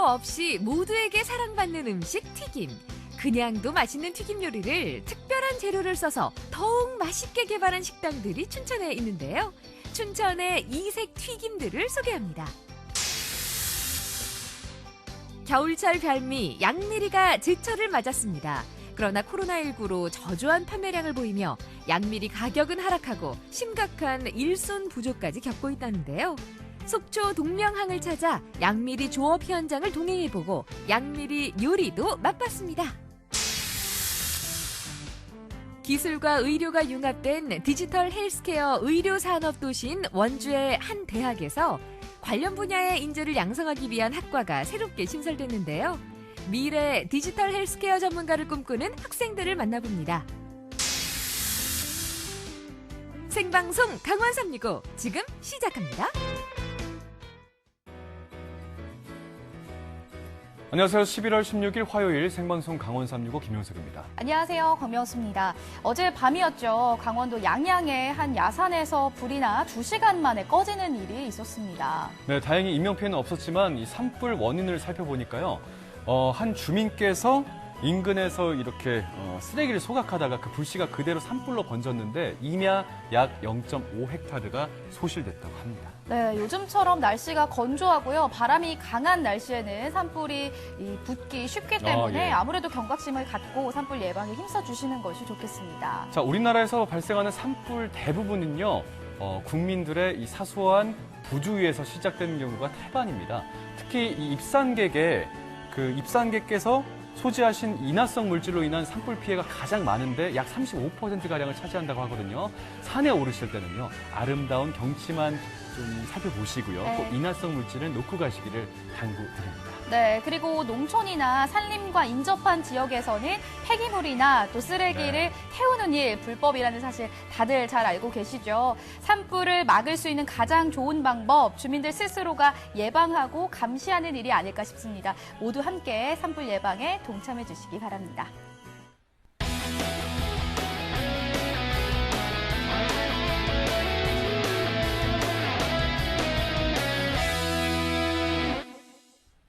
없이 모두에게 사랑받는 음식 튀김. 그냥도 맛있는 튀김 요리를 특별한 재료를 써서 더욱 맛있게 개발한 식당들이 춘천에 있는데요. 춘천의 이색 튀김들을 소개합니다. 겨울철 별미 양미리가 제철을 맞았습니다. 그러나 코로나19로 저조한 판매량을 보이며 양미리 가격은 하락하고 심각한 일손 부족까지 겪고 있다는데요. 속초 동명항을 찾아 양미리 조업 현장을 동행해보고 양미리 요리도 맛봤습니다. 기술과 의료가 융합된 디지털 헬스케어 의료 산업 도시인 원주의 한 대학에서 관련 분야의 인재를 양성하기 위한 학과가 새롭게 신설됐는데요. 미래 디지털 헬스케어 전문가를 꿈꾸는 학생들을 만나봅니다. 생방송 강원 365 지금 시작합니다. 안녕하세요. 11월 16일 화요일 생방송 강원 365 김효석입니다. 안녕하세요. 검혜였습니다. 어제 밤이었죠. 강원도 양양의 한 야산에서 불이 나 2시간 만에 꺼지는 일이 있었습니다. 네, 다행히 인명피해는 없었지만 이 산불 원인을 살펴보니까요. 한 주민께서 인근에서 이렇게 쓰레기를 소각하다가 그 불씨가 그대로 산불로 번졌는데 임야 약 0.5헥타르가 소실됐다고 합니다. 네, 요즘처럼 날씨가 건조하고요. 바람이 강한 날씨에는 산불이 붙기 쉽기 때문에 예. 아무래도 경각심을 갖고 산불 예방에 힘써주시는 것이 좋겠습니다. 자, 우리나라에서 발생하는 산불 대부분은요. 국민들의 이 사소한 부주의에서 시작되는 경우가 태반입니다. 특히 이 입산객께서 소지하신 인화성 물질로 인한 산불 피해가 가장 많은데 약 35%가량을 차지한다고 하거든요. 산에 오르실 때는요. 아름다운 경치만 좀 살펴보시고요. 네. 꼭 인화성 물질은 놓고 가시기를 당부드립니다. 네, 그리고 농촌이나 산림과 인접한 지역에서는 폐기물이나 또 쓰레기를 네. 태우는 일 불법이라는 사실 다들 잘 알고 계시죠. 산불을 막을 수 있는 가장 좋은 방법, 주민들 스스로가 예방하고 감시하는 일이 아닐까 싶습니다. 모두 함께 산불 예방에 동참해 주시기 바랍니다.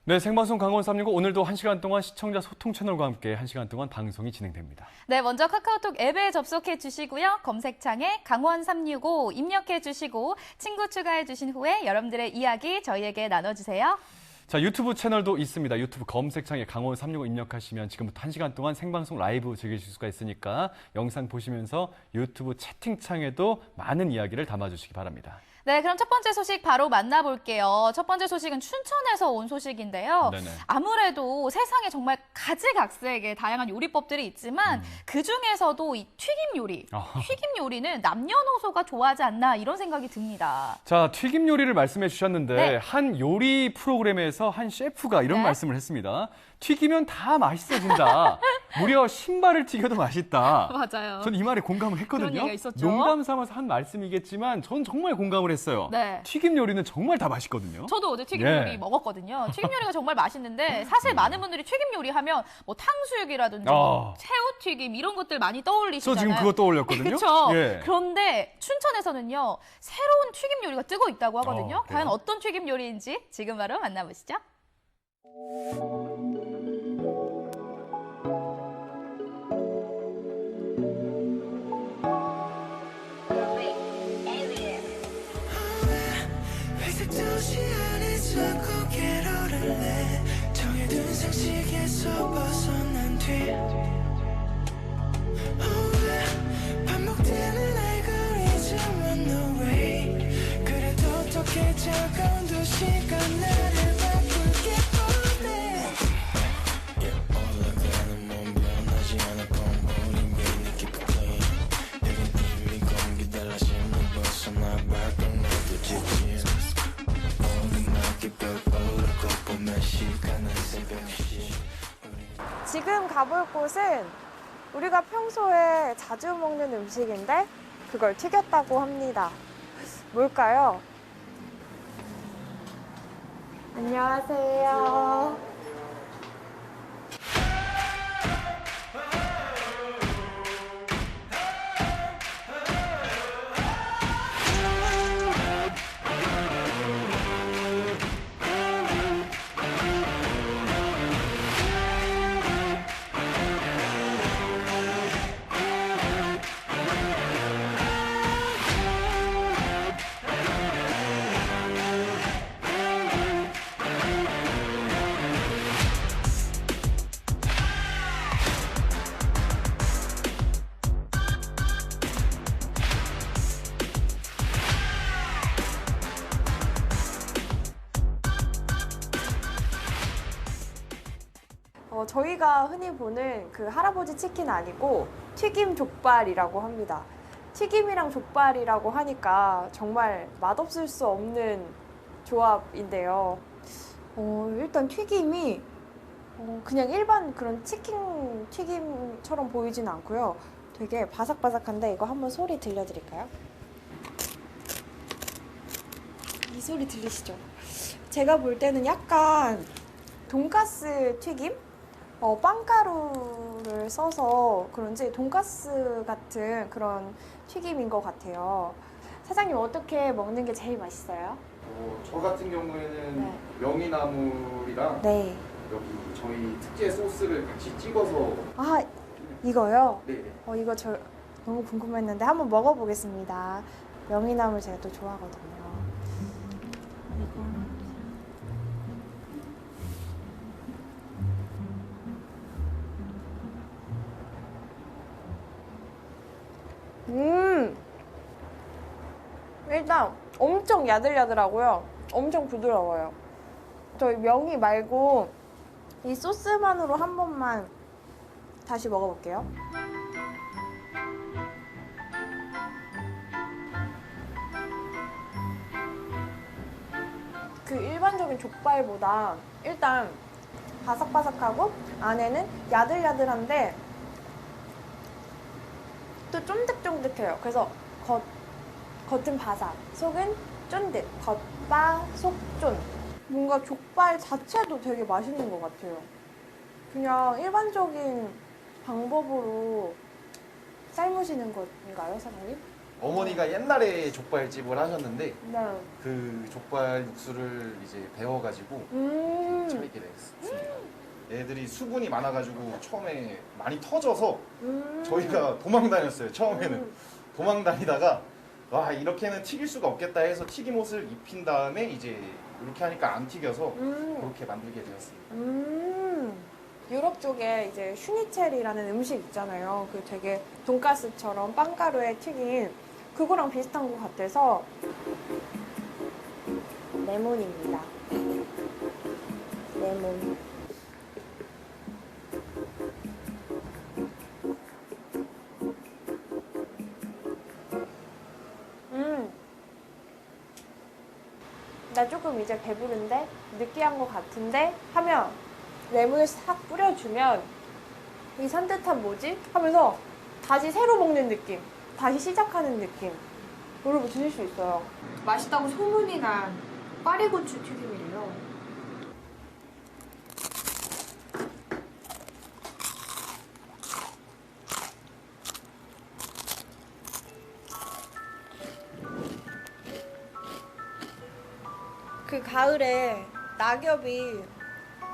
네, 생방송 강원 365 오늘도 1시간 동안 시청자 소통 채널과 함께 1시간 동안 방송이 진행됩니다. 네, 먼저 카카오톡 앱에 접속해 주시고요. 검색창에 강원 365 입력해 주시고 친구 추가해 주신 후에 여러분들의 이야기 저희에게 나눠주세요. 자, 유튜브 채널도 있습니다. 유튜브 검색창에 강원 365 입력하시면 지금부터 1시간 동안 생방송 라이브 즐기실 수가 있으니까 영상 보시면서 유튜브 채팅창에도 많은 이야기를 담아주시기 바랍니다. 네, 그럼 첫 번째 소식 바로 만나볼게요. 첫 번째 소식은 춘천에서 온 소식인데요. 네네. 아무래도 세상에 정말 가지각색의 다양한 요리법들이 있지만 그중에서도 이 튀김 요리, 튀김 요리는 남녀노소가 좋아하지 않나 이런 생각이 듭니다. 자, 튀김 요리를 말씀해 주셨는데 네. 한 요리 프로그램에서 한 셰프가 이런 네. 말씀을 했습니다. 튀기면 다 맛있어진다. 무려 신발을 튀겨도 맛있다. 맞아요. 전 이 말에 공감을 그런 했거든요. 얘기가 있었죠. 농담 삼아서 한 말씀이겠지만 전 정말 공감을 했어요. 네. 튀김 요리는 정말 다 맛있거든요. 저도 어제 튀김 예. 요리 먹었거든요. 튀김 요리가 정말 맛있는데 사실 많은 분들이 튀김 요리 하면 뭐 탕수육이라든지 새우튀김 이런 것들 많이 떠올리시잖아요. 저 지금 그거 떠올렸거든요. 그렇죠. 예. 그런데 춘천에서는요. 새로운 튀김 요리가 뜨고 있다고 하거든요. 그래요? 과연 어떤 튀김 요리인지 지금 바로 만나보시죠. 회색 도시 안에서 고개를 내 정해둔 상식에서 벗어난 뒤 반복되는 알고리즘은 no way 그래도 어떻게 차가운 도시가 나를 바꿀게 원해 올라가는 몸 변하지 않아 봄우린 왜 느끼고 clean 내겐 이미 공기 달라진 물 벗어나 발동 나도 지친 지금 가볼 곳은 우리가 평소에 자주 먹는 음식인데 그걸 튀겼다고 합니다. 뭘까요? 안녕하세요. 저희가 흔히 보는 그 할아버지 치킨 아니고 튀김 족발이라고 합니다. 튀김이랑 족발이라고 하니까 정말 맛없을 수 없는 조합인데요. 일단 튀김이 그냥 일반 그런 치킨 튀김처럼 보이진 않고요. 되게 바삭바삭한데 이거 한번 소리 들려드릴까요? 이 소리 들리시죠? 제가 볼 때는 약간 돈가스 튀김? 빵가루를 써서 그런지 돈가스 같은 그런 튀김인 것 같아요. 사장님 어떻게 먹는 게 제일 맛있어요? 저 같은 경우에는 네. 명이나물이랑 네. 여기 저희 특제 소스를 같이 찍어서 아, 이거요? 네. 이거 저 너무 궁금했는데 한번 먹어보겠습니다. 명이나물 제가 또 좋아하거든요. 일단 엄청 야들야들하고요. 엄청 부드러워요. 저희 명이 말고 이 소스만으로 한 번만 다시 먹어볼게요. 그 일반적인 족발보다 일단 바삭바삭하고 안에는 야들야들한데 또 쫀득쫀득해요. 그래서 겉은 바삭, 속은 쫀득, 겉바, 속쫀. 뭔가 족발 자체도 되게 맛있는 것 같아요. 그냥 일반적인 방법으로 삶으시는 건가요, 사장님? 어머니가 옛날에 족발집을 하셨는데 네. 그 족발 육수를 이제 배워가지고 차리게 됐습니다. 애들이 수분이 많아가지고 처음에 많이 터져서 저희가 도망 다녔어요. 처음에는 도망 다니다가 와 이렇게는 튀길 수가 없겠다 해서 튀김옷을 입힌 다음에 이제 이렇게 하니까 안 튀겨서 그렇게 만들게 되었습니다. 유럽 쪽에 이제 슈니첼이라는 음식 있잖아요. 그 되게 돈가스처럼 빵가루에 튀긴 그거랑 비슷한 것 같아서 레몬입니다. 레몬. 나 조금 이제 배부른데 느끼한 것 같은데 하면 레몬을 싹 뿌려주면 이 산뜻한 뭐지? 하면서 다시 새로 먹는 느낌, 다시 시작하는 느낌. 여러분 드실 수 있어요. 맛있다고 소문이 난 파리고추 튀김이래요. 그 가을에 낙엽이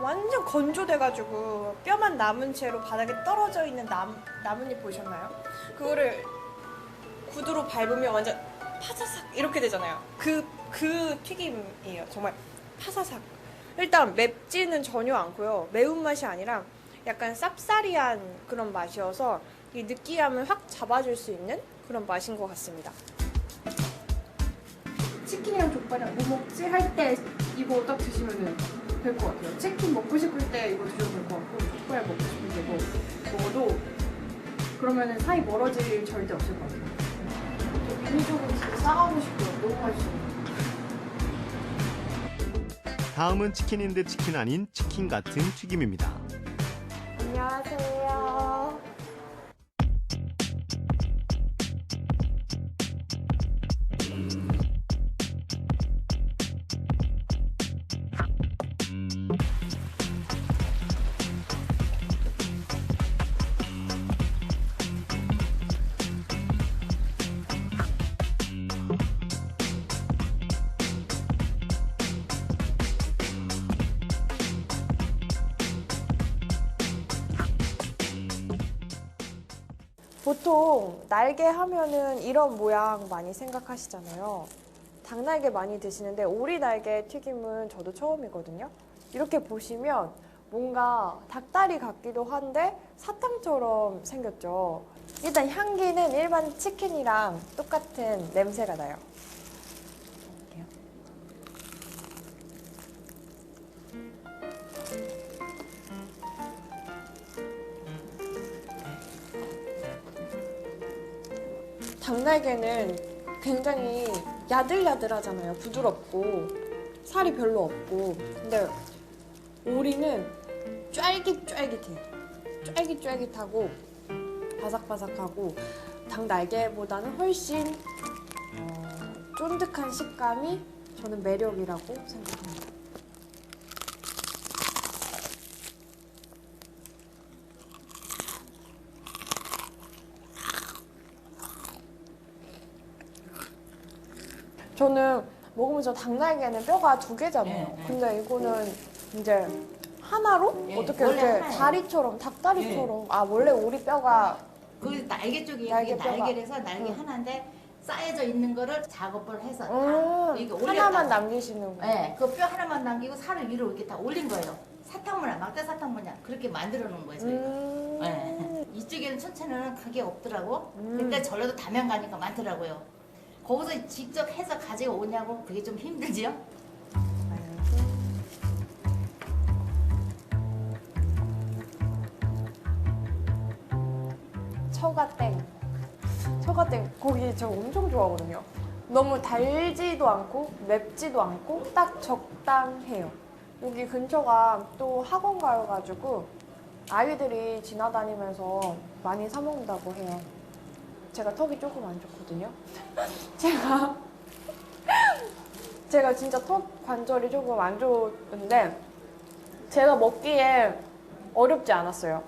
완전 건조돼가지고 뼈만 남은 채로 바닥에 떨어져 있는 나뭇잎 보셨나요? 그거를 구두로 밟으면 완전 파사삭 이렇게 되잖아요. 그 튀김이에요. 정말 파사삭. 일단 맵지는 전혀 않고요. 매운맛이 아니라 약간 쌉싸리한 그런 맛이어서 이 느끼함을 확 잡아줄 수 있는 그런 맛인 것 같습니다. 치킨이랑 족발이랑 뭐 먹지? 할 때 이거 딱 드시면 될 것 같아요. 치킨 먹고 싶을 때 이거 드셔도 될 것 같고 족발 먹고 싶을 때 이거 먹어도 그러면 사이 멀어질 일 절대 없을 것 같아요. 저 미니족은 진짜 싸가고 싶어요. 너무 맛있어요. 다음은 치킨인 듯 치킨 아닌 치킨 같은 튀김입니다. 안녕하세요. 보통 날개 하면은 이런 모양 많이 생각하시잖아요. 닭날개 많이 드시는데 오리 날개 튀김은 저도 처음이거든요. 이렇게 보시면 뭔가 닭다리 같기도 한데 사탕처럼 생겼죠. 일단 향기는 일반 치킨이랑 똑같은 냄새가 나요. 이렇게요. 닭날개는 굉장히 야들야들하잖아요. 부드럽고 살이 별로 없고. 근데 오리는 쫄깃쫄깃해요. 쫄깃쫄깃하고 바삭바삭하고 닭날개보다는 훨씬 쫀득한 식감이 저는 매력이라고 생각합니다. 저는 먹으면서 닭날개는 뼈가 2개잖아요. 근데 이거는 이제 하나로 어떻게 원래 이렇게 하나예요. 다리처럼 닭다리처럼 원래 우리 뼈가 그 날개 쪽이 날개 여기 뼈가. 날개라서 날개 하나인데 쌓여져 있는 거를 작업을 해서 이거 하나만 올렸다고. 남기시는 거예요. 네, 그 뼈 하나만 남기고 살을 위로 이렇게 다 올린 거예요. 사탕 모양, 막대 사탕 모양 그렇게 만들어 놓은 거예요. 저희가. 네. 이쪽에는 천천히는 가게 없더라고. 근데 전라도 담양 가니까 많더라고요. 거기서 직접 해서 가지고 오냐고 그게 좀 힘들지요? 처가땡 고기 저 엄청 좋아하거든요. 너무 달지도 않고 맵지도 않고 딱 적당해요. 여기 근처가 또 학원가여가지고 아이들이 지나다니면서 많이 사 먹는다고 해요. 제가 턱이 조금 안 좋거든요. 제가 진짜 턱 관절이 조금 안 좋은데 제가 먹기에 어렵지 않았어요.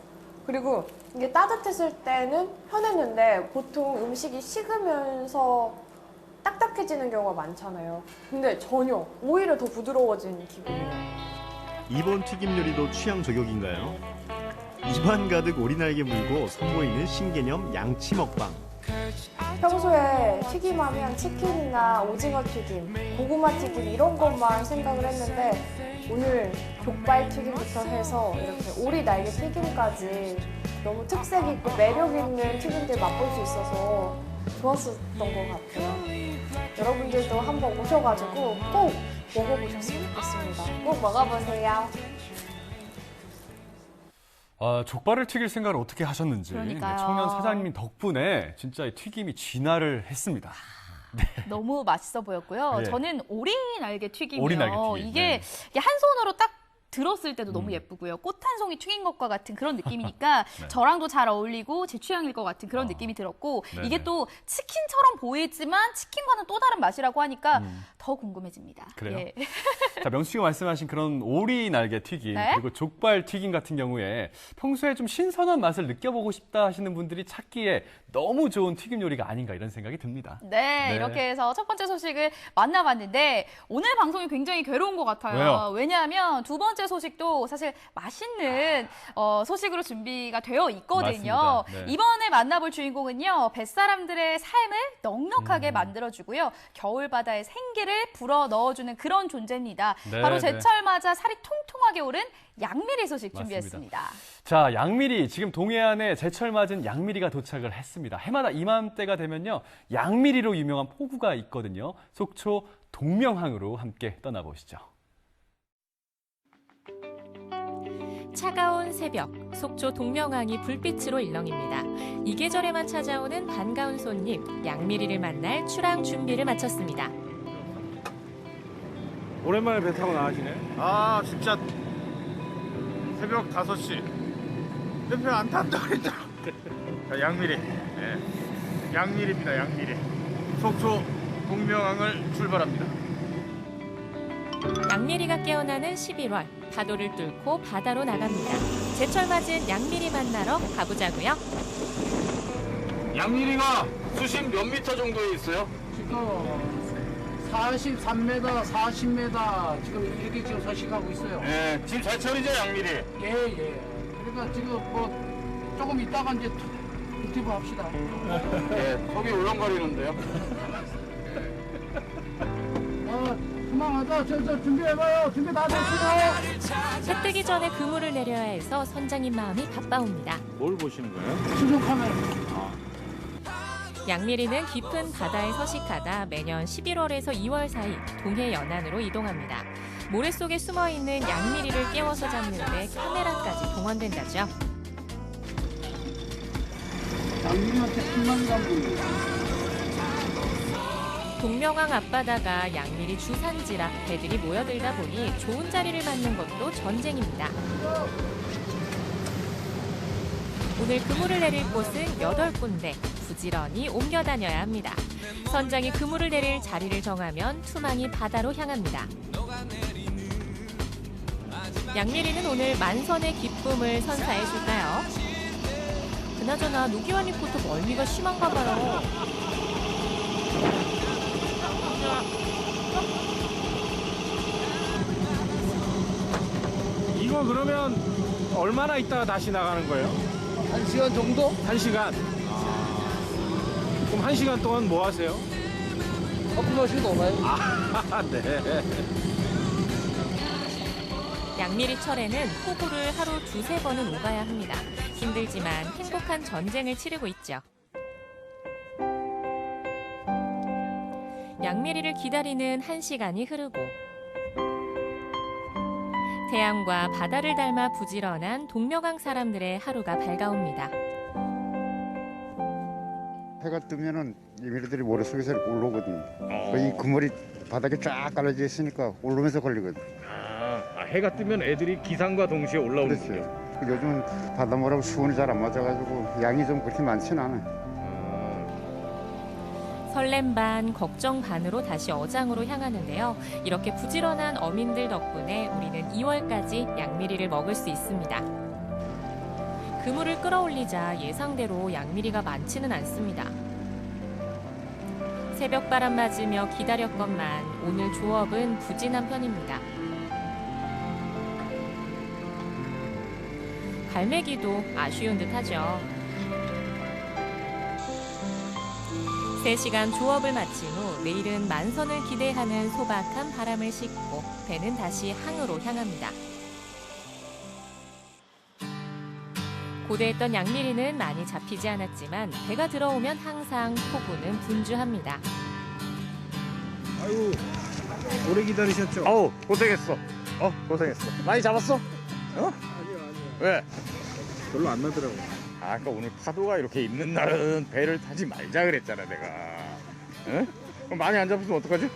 그리고 이게 따뜻했을 때는 편했는데 보통 음식이 식으면서 딱딱해지는 경우가 많잖아요. 근데 전혀 오히려 더 부드러워진 기분이에요. 이번 튀김 요리도 취향 저격인가요? 입안 가득 오리날개 물고 선보이는 신개념 양치 먹방. 평소에 튀김하면 치킨이나 오징어 튀김, 고구마 튀김 이런 것만 생각을 했는데 오늘 족발 튀김부터 해서 이렇게 오리 날개 튀김까지 너무 특색 있고 매력 있는 튀김들 맛볼 수 있어서 좋았었던 것 같아요. 여러분들도 한번 오셔가지고 꼭 먹어보셨으면 좋겠습니다. 꼭 먹어보세요. 족발을 튀길 생각을 어떻게 하셨는지 그러니까요. 청년 사장님 덕분에 진짜 이 튀김이 진화를 했습니다. 너무 맛있어 보였고요. 예. 저는 오리 날개 튀김이요. 오리 날개 튀김, 이게 네. 이게 한 손으로 딱 들었을 때도 너무 예쁘고요. 꽃 한 송이 튀긴 것과 같은 그런 느낌이니까 네. 저랑도 잘 어울리고 제 취향일 것 같은 그런 느낌이 들었고 네네. 이게 또 치킨처럼 보이지만 치킨과는 또 다른 맛이라고 하니까 더 궁금해집니다. 그래요? 예. 자, 명수 씨가 말씀하신 그런 오리 날개 튀김 네? 그리고 족발 튀김 같은 경우에 평소에 좀 신선한 맛을 느껴보고 싶다 하시는 분들이 찾기에 너무 좋은 튀김 요리가 아닌가 이런 생각이 듭니다. 네, 네. 이렇게 해서 첫 번째 소식을 만나봤는데 오늘 방송이 굉장히 괴로운 것 같아요. 왜요? 왜냐하면 두 번째 소식도 사실 맛있는 소식으로 준비가 되어 있거든요. 맞습니다. 네. 이번에 만나볼 주인공은요. 뱃사람들의 삶을 넉넉하게 만들어주고요. 겨울바다의 생기를 불어 넣어주는 그런 존재입니다. 네, 바로 네. 제철 맞아 살이 통통하게 오른 양미리 소식 맞습니다. 준비했습니다. 자, 양미리. 지금 동해안에 제철 맞은 양미리가 도착을 했습니다. 해마다 이맘때가 되면요. 양미리로 유명한 포구가 있거든요. 속초 동명항으로 함께 떠나보시죠. 차가운 새벽, 속초 동명항이 불빛으로 일렁입니다. 이 계절에만 찾아오는 반가운 손님, 양미리를 만날 출항 준비를 마쳤습니다. 오랜만에 배 타고 나가시네. 아 진짜 새벽 5시 배 안 탄다 그랬잖아. 자, 양미리. 예. 양미리입니다. 양미리. 속초 동명항을 출발합니다. 양미리가 깨어나는 11월, 파도를 뚫고 바다로 나갑니다. 제철 맞은 양미리 만나러 가보자고요. 양미리가 수심 몇 미터 정도에 있어요? 지금 43m, 40m 지금 이렇게 지금 서식하고 있어요. 예. 지금 제철이죠 양미리. 예. 그러니까 지금 뭐 조금 있다가 이제 유튜브 합시다. 예. 속이 울렁거리는데요. 그만하자. 저 준비해봐요. 준비 다 됐어요. 해 뜨기 전에 그물을 내려야 해서 선장님 마음이 바빠옵니다. 뭘 보시는 거예요? 수중 카메라. 양미리는 깊은 바다에 서식하다 매년 11월에서 2월 사이 동해 연안으로 이동합니다. 모래 속에 숨어있는 양미리를 깨워서 잡는 데 카메라까지 동원된다죠. 양미리한테 10만 간 분이에요. 동명항 앞바다가 양미리 주산지라 배들이 모여들다 보니 좋은 자리를 맞는 것도 전쟁입니다. 오늘 그물을 내릴 곳은 8군데, 부지런히 옮겨 다녀야 합니다. 선장이 그물을 내릴 자리를 정하면 투망이 바다로 향합니다. 양미리는 오늘 만선의 기쁨을 선사해 줄까요? 그나저나 노기환 리포터 멀미가 심한가 봐요. 이거 그러면 얼마나 있다가 다시 나가는 거예요? 1시간 정도? 1시간? 그럼 1시간 동안 뭐 하세요? 커피 마시고 놀아요. 네. 양미리철에는 포구를 하루 2-3번은 오가야 합니다. 힘들지만 행복한 전쟁을 치르고 있죠. 양미리를 기다리는 1시간이 흐르고 태양과 바다를 닮아 부지런한 동명항 사람들의 하루가 밝아옵니다. 해가 뜨면은 양미리들이 모래속에서 올라오거든요. 이 그물이 바닥에 쫙 깔려져 있으니까 올라오면서 걸리거든. 해가 뜨면 애들이 기상과 동시에 올라오는 거예요. 요즘은 바닷물하고 수온이 잘 안 맞아가지고 양이 좀 그렇게 많지는 않아요. 설렘 반, 걱정 반으로 다시 어장으로 향하는데요. 이렇게 부지런한 어민들 덕분에 우리는 2월까지 양미리를 먹을 수 있습니다. 그물을 끌어올리자 예상대로 양미리가 많지는 않습니다. 새벽바람 맞으며 기다렸건만 오늘 조업은 부진한 편입니다. 갈매기도 아쉬운 듯하죠. 3시간 조업을 마친 후 내일은 만선을 기대하는 소박한 바람을 싣고 배는 다시 항으로 향합니다. 고대했던 양미리는 많이 잡히지 않았지만 배가 들어오면 항상 포구는 분주합니다. 아유, 오래 기다리셨죠? 어우, 고생했어. 고생했어. 많이 잡았어? 아니요. 왜? 별로 안 나더라고. 그러니까 오늘 파도가 이렇게 있는 날은 배를 타지 말자 그랬잖아, 내가. 응? 그럼 많이 안 잡았으면 어떡하지?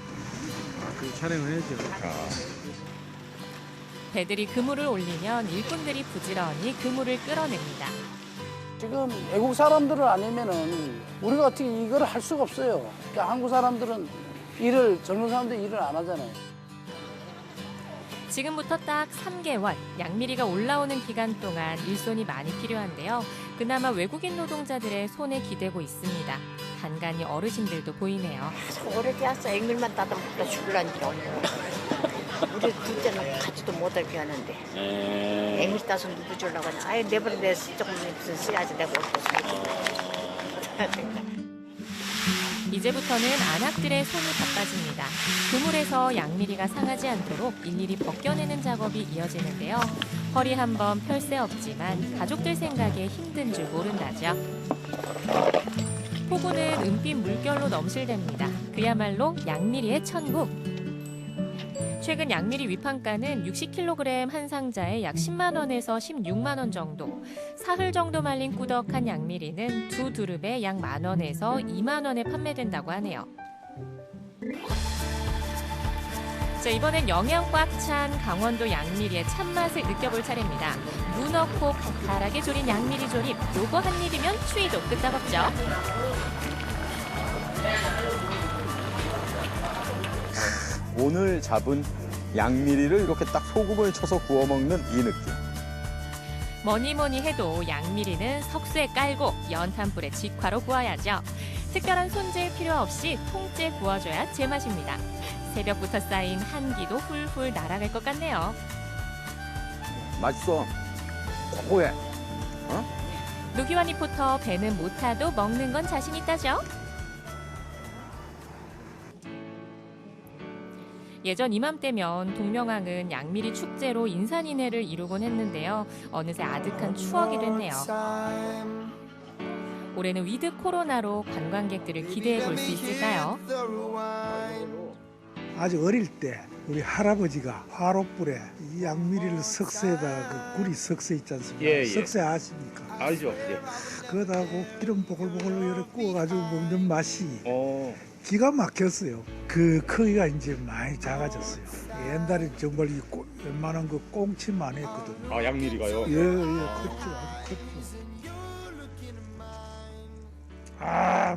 촬영을 해야죠. 배들이 그물을 올리면 일꾼들이 부지런히 그물을 끌어냅니다. 지금 외국 사람들을 아니면은 우리가 어떻게 이걸 할 수가 없어요. 그러니까 한국 사람들은 젊은 사람들이 일을 안 하잖아요. 지금부터 딱 3개월, 양미리가 올라오는 기간 동안 일손이 많이 필요한데요. 그나마 외국인 노동자들의 손에 기대고 있습니다. 간간히 어르신들도 보이네요. 오래되었어. 앵글만 따다 먹다 죽을란지 오늘. 우리 둘째는 가지도 못하게 하는데. 앵글 따서 누구 주려고 하냐. 아예 내버려 조금 무슨 써야지 내가 이제부터는 안악들의 손이 바빠집니다. 그물에서 양미리가 상하지 않도록 일일이 벗겨내는 작업이 이어지는데요. 허리 한번 펼 새 없지만 가족들 생각에 힘든 줄 모른다죠. 포구는 은빛 물결로 넘실댑니다. 그야말로 양미리의 천국. 최근 양미리 위판가는 60kg 한 상자에 약 10만 원에서 16만 원 정도. 사흘 정도 말린 꾸덕한 양미리는 2두릅에 약 1만 원에서 2만 원에 판매된다고 하네요. 자, 이번엔 영양 꽉 찬 강원도 양미리의 참맛을 느껴볼 차례입니다. 무 넣고 달달하게 졸인 양미리 조림. 요거 한 입이면 추위도 끄떡없죠. 오늘 잡은 양미리를 이렇게 딱 소금을 쳐서 구워 먹는 이 느낌. 뭐니 해도 양미리는 석쇠에 깔고 연탄불에 직화로 구워야죠. 특별한 손질 필요 없이 통째 구워줘야 제맛입니다. 새벽부터 쌓인 한기도 훌훌 날아갈 것 같네요. 맛있어. 고소해. 노기환 리포터, 배는 못 타도 먹는 건 자신 있다죠? 예전 이맘때면 동명항은 양미리 축제로 인산인해를 이루곤 했는데요. 어느새 아득한 추억이 됐네요. 올해는 위드 코로나로 관광객들을 기대해 볼 수 있을까요? 아주 어릴 때 우리 할아버지가 화롯불에 이 양미리를 석쇠에다 그 구리 석쇠 있지 않습니까? 예. 석쇠 아십니까? 알죠. 예. 그거다고 기름 보글보글 이렇게 구워가지고 먹는 맛이 기가 막혔어요. 그 크기가 이제 많이 작아졌어요. 옛날에 정말 웬만한 거 꽁치만 했거든요. 아, 양미리가요? 예, 컸죠. 아주 컸죠.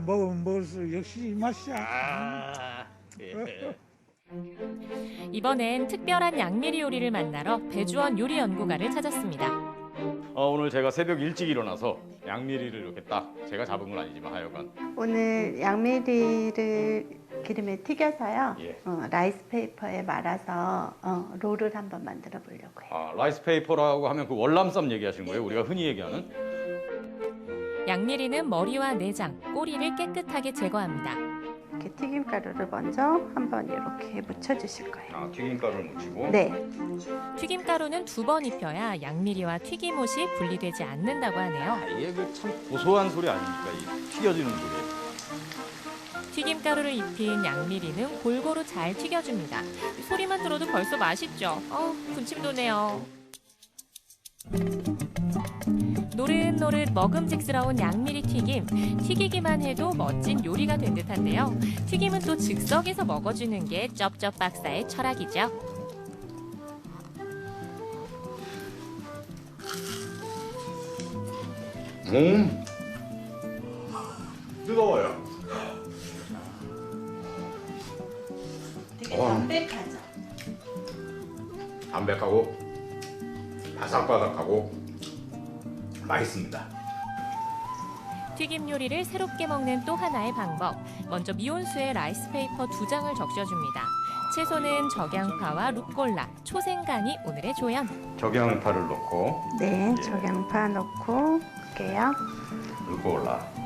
먹으면 먹을수록 역시 이 맛이야. 이번엔 특별한 양미리 요리를 만나러 배주원 요리 연구가를 찾았습니다. 오늘 제가 새벽 일찍 일어나서 양미리를 이렇게 딱 제가 잡은 건 아니지만 하여간 오늘 양미리를 기름에 튀겨서요. 예. 라이스 페이퍼에 말아서 롤을 한번 만들어 보려고요. 아, 라이스 페이퍼라고 하면 그 월남쌈 얘기하시는 거예요? 우리가 흔히 얘기하는? 양미리는 머리와 내장, 꼬리를 깨끗하게 제거합니다. 이렇게 튀김가루를 먼저 한번 이렇게 묻혀주실 거예요. 아, 튀김가루를 묻히고? 네. 튀김가루는 2번 입혀야 양미리와 튀김옷이 분리되지 않는다고 하네요. 이게 그 참 고소한 소리 아닙니까? 이 튀겨지는 소리. 튀김가루를 입힌 양미리는 골고루 잘 튀겨줍니다. 소리만 들어도 벌써 맛있죠? 군침 도네요. 노릇노릇 먹음직스러운 양미리 튀김. 튀기기만 해도 멋진 요리가 된 듯한데요. 튀김은 또 즉석에서 먹어주는 게 쩝쩝 박사의 철학이죠. 뜨거워요. 되게 담백하죠? 담백하고 바삭바삭하고 맛있습니다. 튀김 요리를 새롭게 먹는 또 하나의 방법. 먼저 미온수에 라이스페이퍼 2장을 적셔줍니다. 채소는 적양파와 루꼴라, 초생강이 오늘의 조연. 적양파를 넣고 네, 적양파 넣고 할게요. 루꼴라.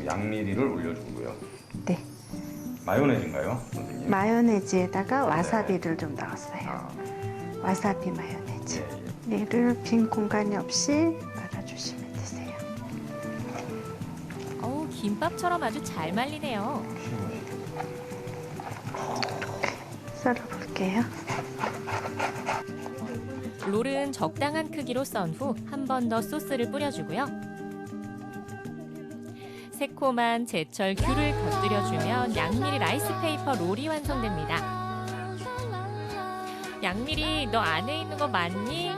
양미리를 올려주고요. 네. 마요네즈인가요, 선생님? 마요네즈에다가 와사비를 좀 넣었어요. 와사비 마요네즈. 얘를 빈 공간이 없이 말아주시면 되세요. 김밥처럼 아주 잘 말리네요. 썰어볼게요. 롤은 적당한 크기로 썬 후 한 번 더 소스를 뿌려주고요. 새콤한 제철 귤을 곁들여주면 양미리 라이스페이퍼 롤이 완성됩니다. 양미리, 너 안에 있는 거 맞니?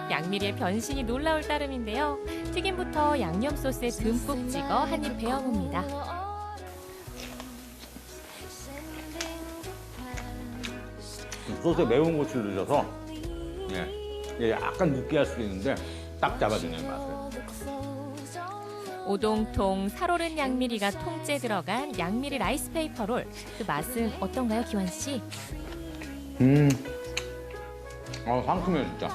양미리의 변신이 놀라울 따름인데요. 튀김부터 양념 소스에 듬뿍 찍어 한 입 베어봅니다. 소스에 매운 고추를 넣어서 약간 느끼할 수도 있는데 딱 잡아주는 맛을. 오동통 살오른 양미리가 통째 들어간 양미리 라이스페이퍼 롤. 그 맛은 어떤가요, 기환 씨? 상큼해요, 진짜.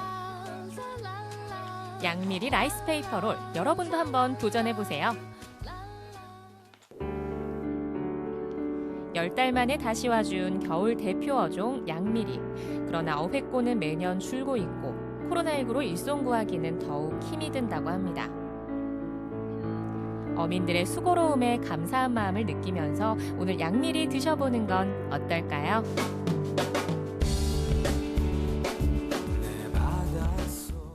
양미리 라이스페이퍼 롤. 여러분도 한번 도전해보세요. 10달 만에 다시 와준 겨울 대표 어종 양미리. 그러나 어획고는 매년 줄고 있고 코로나19로 일손 구하기는 더욱 힘이 든다고 합니다. 어민들의 수고로움에 감사한 마음을 느끼면서 오늘 양미리 드셔보는 건 어떨까요?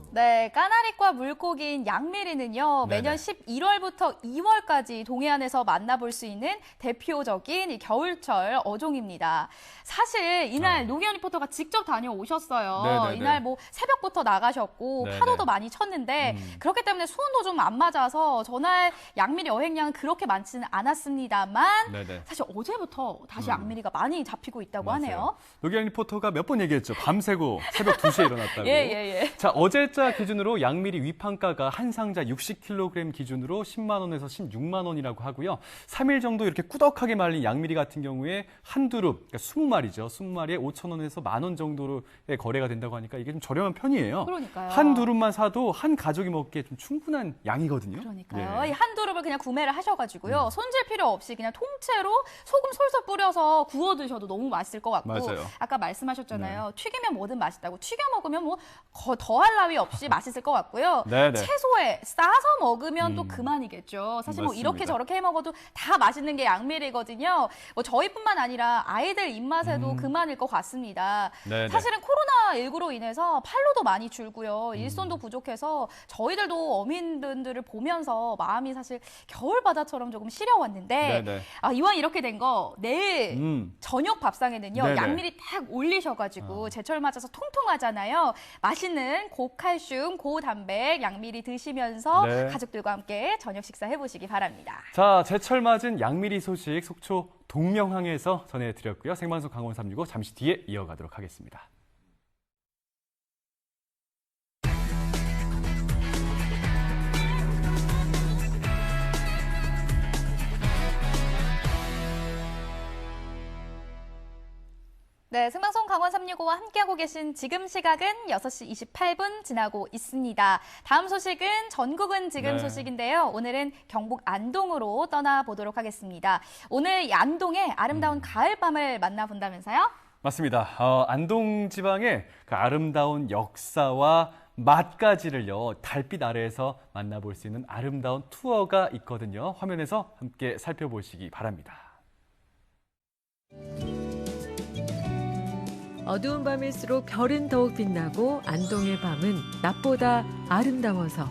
네, 까나리과 물고기인 양미리는요, 매년 11월부터 2월까지 동해안에서 만나볼 수 있는 대표적인 이 겨울철 어종입니다. 사실 이날 노기현 리포터가 직접 다녀오셨어요. 네네네. 이날 뭐 새벽부터 나가셨고 네네. 파도도 많이 쳤는데 그렇기 때문에 수온도 좀 안 맞아서 전날 양미리 어획량은 그렇게 많지는 않았습니다만 네네. 사실 어제부터 다시 양미리가 많이 잡히고 있다고 하네요. 노기현 리포터가 몇 번 얘기했죠. 밤새고 새벽 2시에 일어났다고. 예. 자, 어제자 기준으로 양미리 위판가가 한 상자 60kg 기준으로 10만 원에서 16만 원이라고 하고요. 3일 정도 이렇게 꾸덕하게 말린 양미리 같은 경우에 한 두릅, 그러니까 20마리죠. 20마리에 5천 원에서 만 원 정도의 거래가 된다고 하니까 이게 좀 저렴한 편이에요. 그러니까요. 한 두릅만 사도 한 가족이 먹기에 좀 충분한 양이거든요. 그러니까요. 예. 이 한 두릅을 그냥 구매를 하셔가지고요. 손질 필요 없이 그냥 통째로 소금 솔솔 뿌려서 구워 드셔도 너무 맛있을 것 같고. 맞아요. 아까 말씀하셨잖아요. 튀기면 뭐든 맛있다고. 튀겨 먹으면 뭐 더할 나위 없이 없이 맛있을 것 같고요. 네네. 채소에 싸서 먹으면 또 그만이겠죠. 사실 뭐 맞습니다. 이렇게 저렇게 해 먹어도 다 맛있는 게 양미리거든요. 뭐 저희뿐만 아니라 아이들 입맛에도 그만일 것 같습니다. 네네. 사실은 코로나19로 인해서 팔로도 많이 줄고요. 일손도 부족해서 저희들도 어민분들을 보면서 마음이 사실 겨울바다처럼 조금 시려왔는데 네네. 이왕 이렇게 된 거 내일 저녁 밥상에는요. 네네. 양미리 딱 올리셔가지고 제철 맞아서 통통하잖아요. 맛있는 고칼슘, 고단백 양미리 드시면서 네. 가족들과 함께 저녁 식사 해보시기 바랍니다. 자, 제철 맞은 양미리 소식 속초 동명항에서 전해드렸고요. 생방송 강원 365 잠시 뒤에 이어가도록 하겠습니다. 네, 생방송 강원 365와 함께하고 계신 지금 시각은 6시 28분 지나고 있습니다. 다음 소식은 전국은 지금 네. 소식인데요. 오늘은 경북 안동으로 떠나보도록 하겠습니다. 오늘 안동의 아름다운 가을밤을 만나본다면서요? 맞습니다. 안동 지방의 그 아름다운 역사와 맛까지를요, 달빛 아래에서 만나볼 수 있는 아름다운 투어가 있거든요. 화면에서 함께 살펴보시기 바랍니다. 어두운 밤일수록 별은 더욱 빛나고 안동의 밤은 낮보다 아름다워서.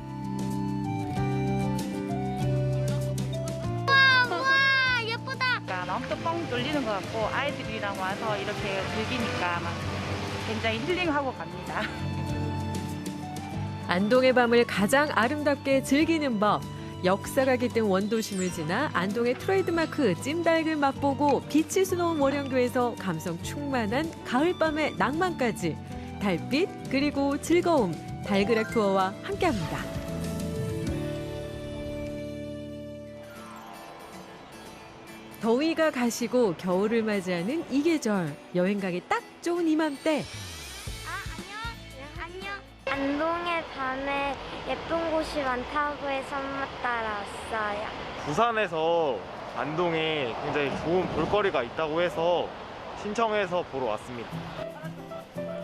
우와 예쁘다. 마음도 뻥 뚫리는 것 같고 아이들이랑 와서 이렇게 즐기니까 막 굉장히 힐링하고 갑니다. 안동의 밤을 가장 아름답게 즐기는 법. 역사가 깃든 원도심을 지나 안동의 트레이드마크 찜닭을 맛보고 빛이 수놓은 월영교에서 감성 충만한 가을밤의 낭만까지 달빛 그리고 즐거움 달그락 투어와 함께합니다. 더위가 가시고 겨울을 맞이하는 이 계절 여행 가기 딱 좋은 이맘때 안동의 밤에 예쁜 곳이 많다고 해서 엄마 따라왔어요. 부산에서 안동에 굉장히 좋은 볼거리가 있다고 해서 신청해서 보러 왔습니다.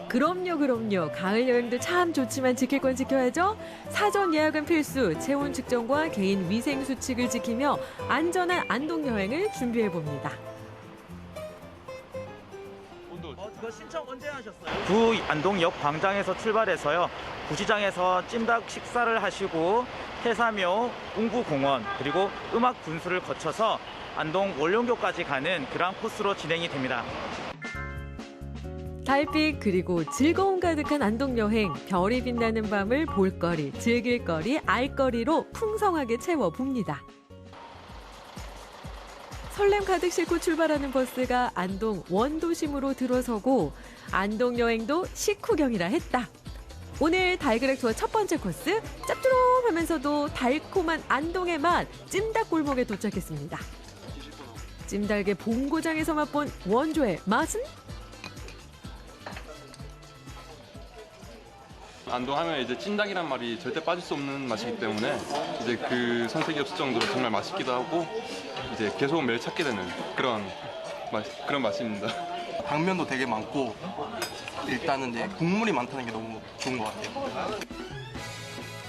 그럼요. 가을 여행도 참 좋지만 지킬 건 지켜야죠. 사전 예약은 필수, 체온 측정과 개인 위생 수칙을 지키며 안전한 안동 여행을 준비해 봅니다. 이거 신청 언제 하셨어요? 구 안동역 광장에서 출발해서요. 구시장에서 찜닭 식사를 하시고 태사묘, 웅구공원 그리고 음악 분수를 거쳐서 안동 월룡교까지 가는 그랑 코스로 진행이 됩니다. 달빛 그리고 즐거움 가득한 안동 여행, 별이 빛나는 밤을 볼거리, 즐길거리, 알거리로 풍성하게 채워봅니다. 설렘 가득 싣고 출발하는 버스가 안동 원도심으로 들어서고 안동 여행도 식후경이라 했다. 오늘 달그락 투어 첫 번째 코스, 짭조름하면서도 달콤한 안동의 맛 찜닭 골목에 도착했습니다. 찜닭의 본고장에서 맛본 원조의 맛은? 안동 하면 이제 찜닭이란 말이 절대 빠질 수 없는 맛이기 때문에 이제 그 손색이 없을 정도로 정말 맛있기도 하고 이제 계속 매일 찾게 되는 그런 맛입니다. 당면도 되게 많고 일단은 이제 국물이 많다는 게 너무 좋은 것 같아요.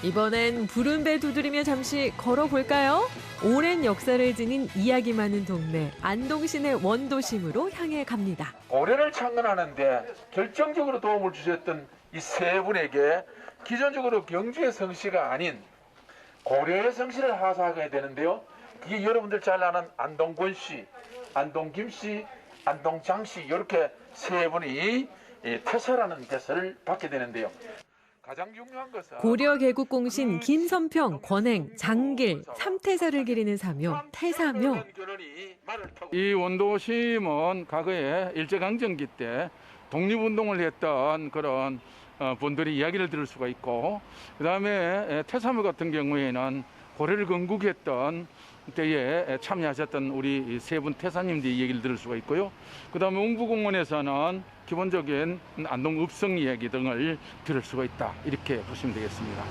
이번엔 푸른 배 두드리며 잠시 걸어볼까요? 오랜 역사를 지닌 이야기 많은 동네 안동 시내 원도심으로 향해 갑니다. 고려를 창건하는데 결정적으로 도움을 주셨던 이 세 분에게 기존적으로 경주의 성씨가 아닌 고려의 성씨를 하사하게 되는데요. 이게 여러분들 잘 아는 안동권 씨, 안동김 씨, 안동장 씨 이렇게 세 분이 태사라는 대사를 받게 되는데요. 가장 중요한 것은 고려 개국 공신 김선평, 권행, 장길, 삼태사를 기리는 사묘, 태사묘. 이 원도심은 과거에 일제강점기 때 독립운동을 했던 그런 분들이 이야기를 들을 수가 있고, 그다음에 태사묘 같은 경우에는 고려를 건국했던 때에 참여하셨던 우리 세 분 태사님들의 얘기를 들을 수가 있고요. 그다음에 웅구공원에서는 기본적인 안동 읍성 이야기 등을 들을 수가 있다, 이렇게 보시면 되겠습니다.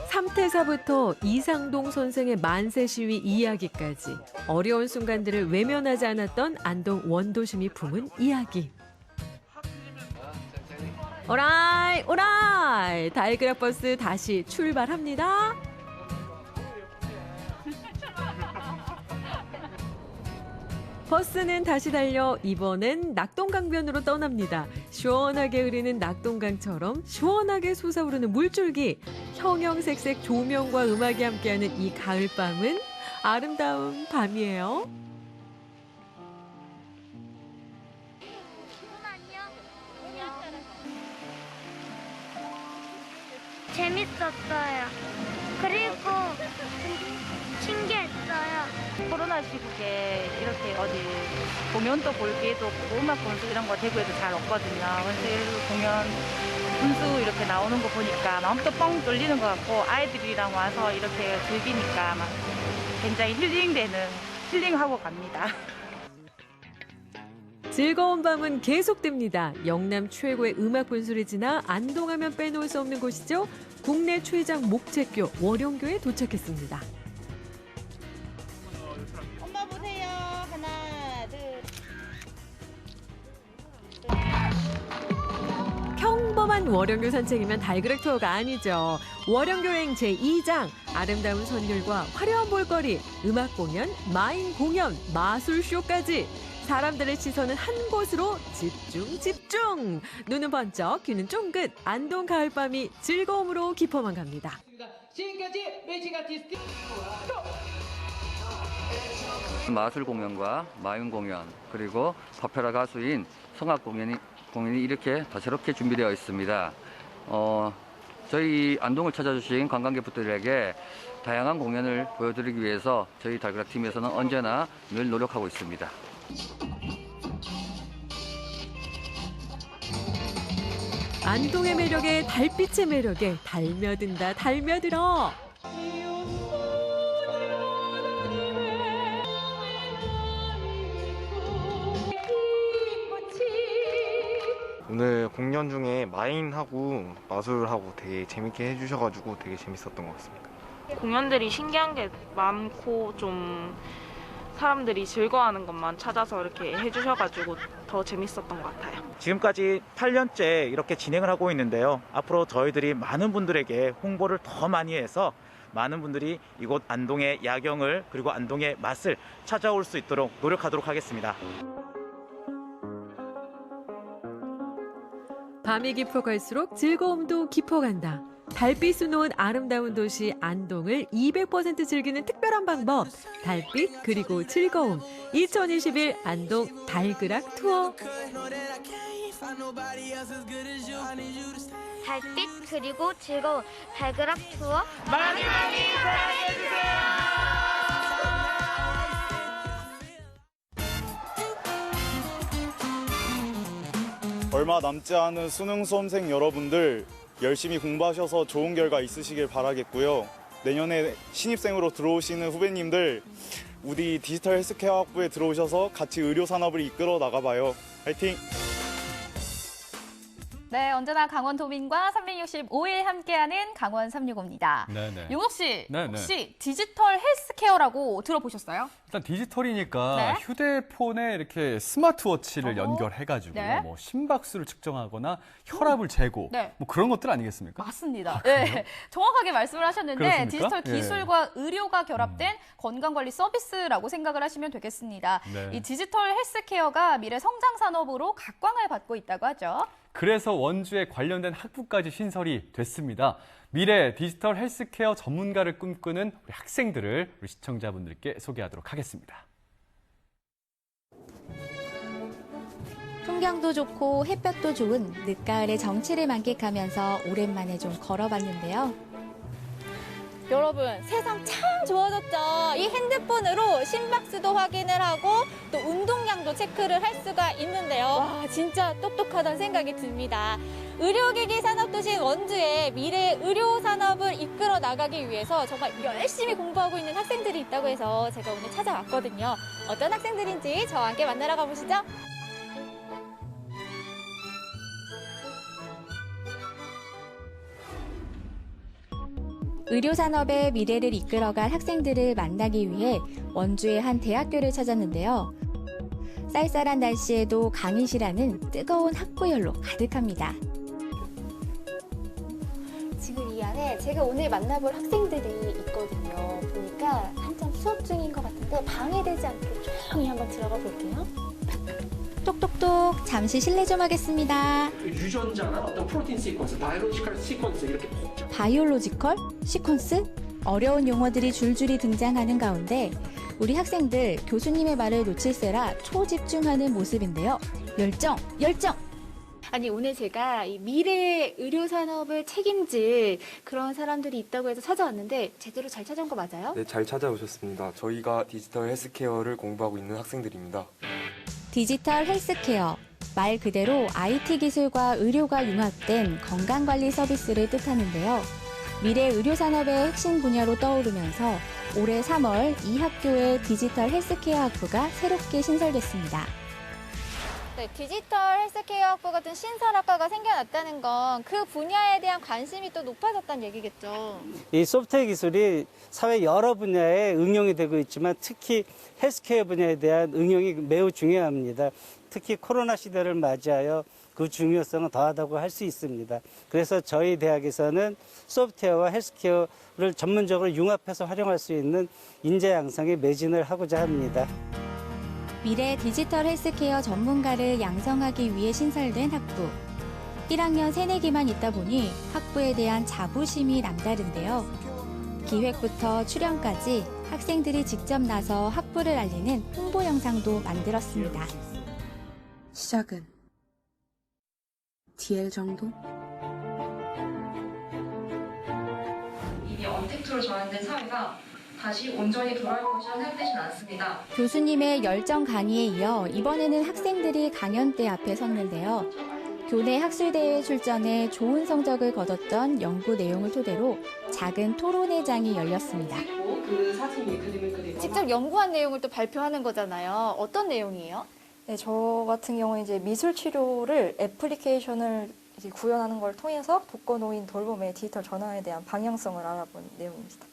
삼태사부터 이상동 선생의 만세 시위 이야기까지 어려운 순간들을 외면하지 않았던 안동 원도심이 품은 이야기. 오라이 오라이 달그락 버스 다시 출발합니다. 버스는 다시 달려 이번엔 낙동강변으로 떠납니다. 시원하게 흐르는 낙동강처럼 시원하게 솟아오르는 물줄기, 형형색색 조명과 음악이 함께하는 이 가을밤은 아름다운 밤이에요. 재밌었어요. 그리고 신기했어요. 코로나 시국에 이렇게 어디 공연도 볼 기회도 없고 음악 분수 이런 거 대구에도 잘 없거든요. 그래서 공연 분수 이렇게 나오는 거 보니까 마음도 뻥 뚫리는 것 같고 아이들이랑 와서 이렇게 즐기니까 막 굉장히 힐링하고 갑니다. 즐거운 밤은 계속됩니다. 영남 최고의 음악 분수를 지나 안동하면 빼놓을 수 없는 곳이죠. 국내 최장 목재교 월영교에 도착했습니다. 엄마 보세요. 하나, 둘. 평범한 월영교 산책이면 달그락 투어가 아니죠. 월영교행 제2장, 아름다운 선율과 화려한 볼거리, 음악 공연, 마인 공연, 마술쇼까지 사람들의 시선은 한 곳으로 집중. 눈은 번쩍, 귀는 쫑긋. 안동 가을밤이 즐거움으로 깊어만 갑니다. 지금까지 매직 아티스트 마술 공연과 마윤 공연 그리고 파페라 가수인 성악 공연이 이렇게 다채롭게 준비되어 있습니다. 저희 안동을 찾아주신 관광객분들에게 다양한 공연을 보여드리기 위해서 저희 달그락 팀에서는 언제나 늘 노력하고 있습니다. 안동의 매력에 달빛의 매력에 달며들어. 오늘 공연 중에 마인하고 마술하고 되게 재밌게 해주셔가지고 되게 재밌었던 것 같습니다. 공연들이 신기한 게 많고 좀 사람들이 즐거워하는 것만 찾아서 이렇게 해주셔가지고 더 재밌었던 것 같아요. 지금까지 8년째 이렇게 진행을 하고 있는데요. 앞으로 저희들이 많은 분들에게 홍보를 더 많이 해서 많은 분들이 이곳 안동의 야경을 그리고 안동의 맛을 찾아올 수 있도록 노력하도록 하겠습니다. 밤이 깊어갈수록 즐거움도 깊어간다. 달빛 수놓은 아름다운 도시 안동을 200% 즐기는 특별한 방법. 달빛 그리고 즐거움. 2021 안동 달그락 투어. 달빛 그리고 즐거운 달그락 투어 많이 사랑해주세요. 얼마 남지 않은 수능 수험생 여러분들 열심히 공부하셔서 좋은 결과 있으시길 바라겠고요. 내년에 신입생으로 들어오시는 후배님들 우리 디지털 헬스케어 학부에 들어오셔서 같이 의료 산업을 이끌어 나가봐요. 화이팅! 네, 언제나 강원 도민과 365일 함께하는 강원 365입니다. 네네. 용석 씨, 네네. 혹시 디지털 헬스케어라고 들어보셨어요? 일단 디지털이니까 네. 휴대폰에 이렇게 스마트워치를 연결해가지고 네. 뭐 심박수를 측정하거나 혈압을 재고 네. 뭐 그런 것들 아니겠습니까? 맞습니다. 그래요? 네, 정확하게 말씀을 하셨는데 그렇습니까? 디지털 예. 기술과 의료가 결합된 건강관리 서비스라고 생각을 하시면 되겠습니다. 네. 이 디지털 헬스케어가 미래 성장 산업으로 각광을 받고 있다고 하죠. 그래서 원주에 관련된 학부까지 신설이 됐습니다. 미래 디지털 헬스케어 전문가를 꿈꾸는 우리 학생들을 우리 시청자분들께 소개하도록 하겠습니다. 풍경도 좋고 햇볕도 좋은 늦가을의 정취를 만끽하면서 오랜만에 좀 걸어봤는데요. 여러분, 세상 참 좋아졌죠? 이 핸드폰으로 심박수도 확인을 하고 또 운동량도 체크를 할 수가 있는데요. 와, 진짜 똑똑하다는 생각이 듭니다. 의료기기 산업도시인 원주에 미래 의료 산업을 이끌어 나가기 위해서 정말 열심히 공부하고 있는 학생들이 있다고 해서 제가 오늘 찾아왔거든요. 어떤 학생들인지 저와 함께 만나러 가보시죠. 의료산업의 미래를 이끌어갈 학생들을 만나기 위해 원주의 한 대학교를 찾았는데요. 쌀쌀한 날씨에도 강의실안은 뜨거운 학부열로 가득합니다. 네, 제가 오늘 만나볼 학생들이 있거든요. 보니까 한참 수업 중인 것 같은데 방해되지 않게 조용히 한번 들어가 볼게요. 똑똑똑, 잠시 실례 좀 하겠습니다. 유전자나 어떤 프로틴 시퀀스, 바이올로지컬 시퀀스 이렇게 복잡. 바이올로지컬? 시퀀스? 어려운 용어들이 줄줄이 등장하는 가운데 우리 학생들 교수님의 말을 놓칠세라 초집중하는 모습인데요. 열정! 아니 오늘 제가 이 미래 의료 산업을 책임질 그런 사람들이 있다고 해서 찾아왔는데 제대로 잘 찾아온 거 맞아요? 네, 잘 찾아오셨습니다. 저희가 디지털 헬스케어를 공부하고 있는 학생들입니다. 디지털 헬스케어, 말 그대로 IT 기술과 의료가 융합된 건강관리 서비스를 뜻하는데요. 미래 의료 산업의 핵심 분야로 떠오르면서 올해 3월 이 학교의 디지털 헬스케어 학부가 새롭게 신설됐습니다. 네, 디지털 헬스케어 학부 같은 신설학과가 생겨났다는 건 그 분야에 대한 관심이 또 높아졌다는 얘기겠죠. 이 소프트웨어 기술이 사회 여러 분야에 응용이 되고 있지만 특히 헬스케어 분야에 대한 응용이 매우 중요합니다. 특히 코로나 시대를 맞이하여 그 중요성은 더하다고 할 수 있습니다. 그래서 저희 대학에서는 소프트웨어와 헬스케어를 전문적으로 융합해서 활용할 수 있는 인재 양성에 매진을 하고자 합니다. 미래 디지털 헬스케어 전문가를 양성하기 위해 신설된 학부. 1학년 새내기만 있다 보니 학부에 대한 자부심이 남다른데요. 기획부터 출연까지 학생들이 직접 나서 학부를 알리는 홍보 영상도 만들었습니다. 시작은 DL 정도? 이미 언택트로 전환된 사회가 다시 온전히 돌아올 것이라는 생각되진 않습니다. 교수님의 열정 강의에 이어 이번에는 학생들이 강연대 앞에 섰는데요. 교내 학술대회에 출전해 좋은 성적을 거뒀던 연구 내용을 토대로 작은 토론회장이 열렸습니다. 그 사진 위에 그림을 그리고 직접 연구한 내용을 또 발표하는 거잖아요. 어떤 내용이에요? 네, 저 같은 경우는 이제 미술 치료를 애플리케이션을 이제 구현하는 걸 통해서 독거노인 돌봄의 디지털 전환에 대한 방향성을 알아본 내용입니다.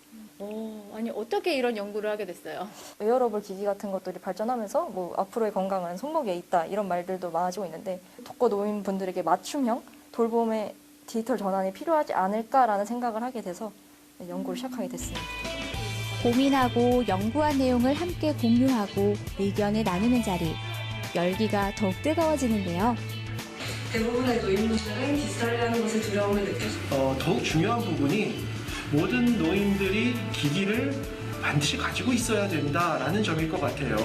아니 어떻게 이런 연구를 하게 됐어요? 웨어러블 기기 같은 것들이 발전하면서 뭐 앞으로의 건강은 손목에 있다 이런 말들도 많아지고 있는데 독거노인 분들에게 맞춤형 돌봄의 디지털 전환이 필요하지 않을까라는 생각을 하게 돼서 연구를 시작하게 됐습니다. 고민하고 연구한 내용을 함께 공유하고 의견을 나누는 자리. 열기가 더욱 뜨거워지는데요. 대부분의 노인분들은 디지털이라는 것에 두려움을 느끼죠. 더욱 중요한 부분이 모든 노인들이 기기를 반드시 가지고 있어야 된다라는 점일 것 같아요.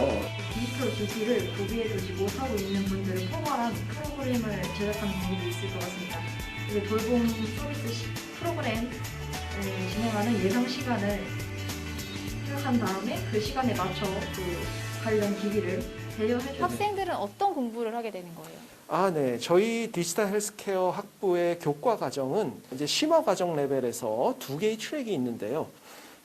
디지털 기기를 구비해 두지 못하고 있는 분들을 포괄한 프로그램을 제작하는 방법이 있을 것 같습니다. 이게 돌봄 서비스 프로그램을 진행하는 예상 시간을 생각한 다음에 그 시간에 맞춰 그 관련 기기를 대여해주는. 학생들은 어떤 공부를 하게 되는 거예요? 네. 저희 디지털 헬스케어 학부의 교과 과정은 이제 심화 과정 레벨에서 2개의 트랙이 있는데요.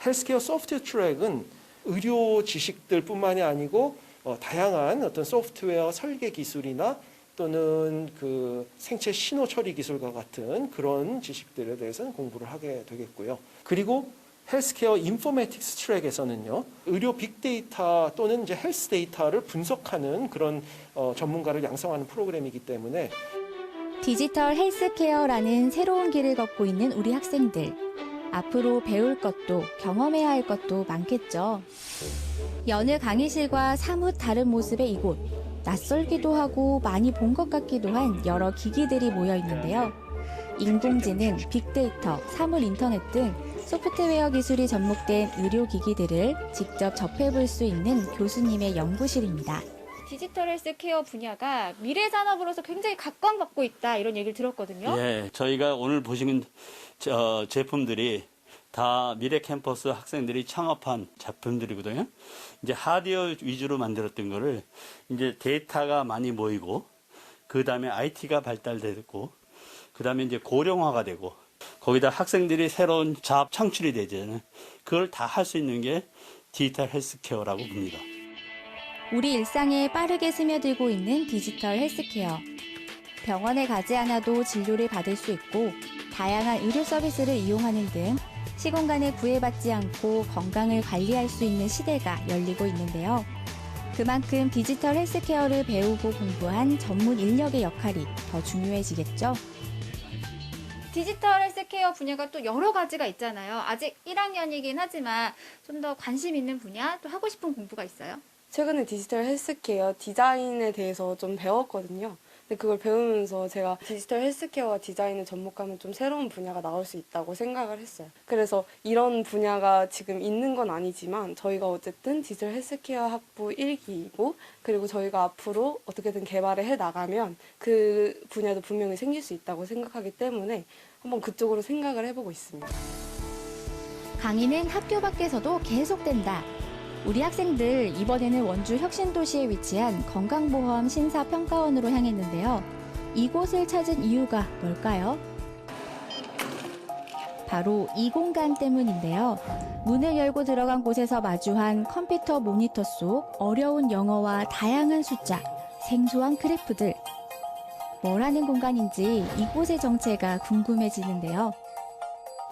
헬스케어 소프트웨어 트랙은 의료 지식들 뿐만이 아니고 다양한 어떤 소프트웨어 설계 기술이나 또는 그 생체 신호 처리 기술과 같은 그런 지식들에 대해서는 공부를 하게 되겠고요. 그리고 헬스케어 인포메틱스 트랙에서는요, 의료 빅데이터 또는 이제 헬스 데이터를 분석하는 그런 전문가를 양성하는 프로그램이기 때문에 디지털 헬스케어라는 새로운 길을 걷고 있는 우리 학생들. 앞으로 배울 것도 경험해야 할 것도 많겠죠. 여느 강의실과 사뭇 다른 모습의 이곳. 낯설기도 하고 많이 본 것 같기도 한 여러 기기들이 모여 있는데요. 인공지능, 빅데이터, 사물 인터넷 등 소프트웨어 기술이 접목된 의료기기들을 직접 접해볼 수 있는 교수님의 연구실입니다. 디지털 헬스케어 분야가 미래 산업으로서 굉장히 각광받고 있다 이런 얘기를 들었거든요. 예, 저희가 오늘 보시는 제품들이 다 미래 캠퍼스 학생들이 창업한 제품들이거든요. 이제 하드웨어 위주로 만들었던 거를 이제 데이터가 많이 모이고 그 다음에 IT가 발달되고 그 다음에 이제 고령화가 되고 거기다 학생들이 새로운 자업 창출이 되잖아요. 그걸 다 할 수 있는 게 디지털 헬스케어라고 봅니다. 우리 일상에 빠르게 스며들고 있는 디지털 헬스케어. 병원에 가지 않아도 진료를 받을 수 있고 다양한 의료 서비스를 이용하는 등 시공간에 구애받지 않고 건강을 관리할 수 있는 시대가 열리고 있는데요. 그만큼 디지털 헬스케어를 배우고 공부한 전문 인력의 역할이 더 중요해지겠죠. 디지털 헬스케어 분야가 또 여러 가지가 있잖아요. 아직 1학년이긴 하지만 좀 더 관심 있는 분야, 또 하고 싶은 공부가 있어요? 최근에 디지털 헬스케어 디자인에 대해서 좀 배웠거든요. 근데 그걸 배우면서 제가 디지털 헬스케어와 디자인을 접목하면 좀 새로운 분야가 나올 수 있다고 생각을 했어요. 그래서 이런 분야가 지금 있는 건 아니지만 저희가 어쨌든 디지털 헬스케어 학부 1기이고 그리고 저희가 앞으로 어떻게든 개발을 해 나가면 그 분야도 분명히 생길 수 있다고 생각하기 때문에 한번 그쪽으로 생각을 해보고 있습니다. 강의는 학교 밖에서도 계속된다. 우리 학생들 이번에는 원주 혁신도시에 위치한 건강보험 신사평가원으로 향했는데요. 이곳을 찾은 이유가 뭘까요? 바로 이 공간 때문인데요. 문을 열고 들어간 곳에서 마주한 컴퓨터 모니터 속 어려운 영어와 다양한 숫자, 생소한 그래프들. 뭘 하는 공간인지 이곳의 정체가 궁금해지는데요.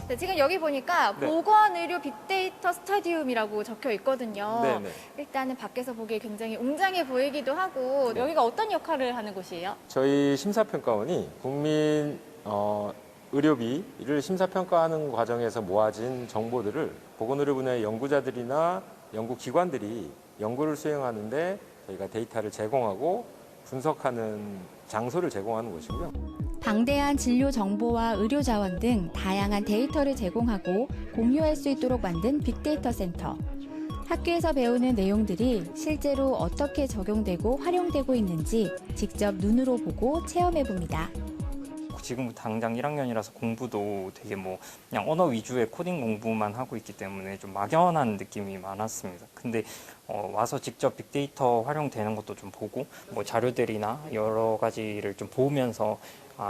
네, 지금 여기 보니까 네. 보건의료 빅데이터 스타디움이라고 적혀 있거든요. 네네. 일단은 밖에서 보기에 굉장히 웅장해 보이기도 하고 네. 여기가 어떤 역할을 하는 곳이에요? 저희 심사평가원이 국민 의료비를 심사평가하는 과정에서 모아진 정보들을 보건의료 분야의 연구자들이나 연구기관들이 연구를 수행하는데 저희가 데이터를 제공하고 분석하는 장소를 제공하는 곳이고요. 방대한 진료 정보와 의료 자원 등 다양한 데이터를 제공하고 공유할 수 있도록 만든 빅데이터 센터. 학교에서 배우는 내용들이 실제로 어떻게 적용되고 활용되고 있는지 직접 눈으로 보고 체험해 봅니다. 지금 당장 1학년이라서 공부도 되게 그냥 언어 위주의 코딩 공부만 하고 있기 때문에 좀 막연한 느낌이 많았습니다. 근데 와서 직접 빅데이터 활용되는 것도 좀 보고 자료들이나 여러 가지를 좀 보면서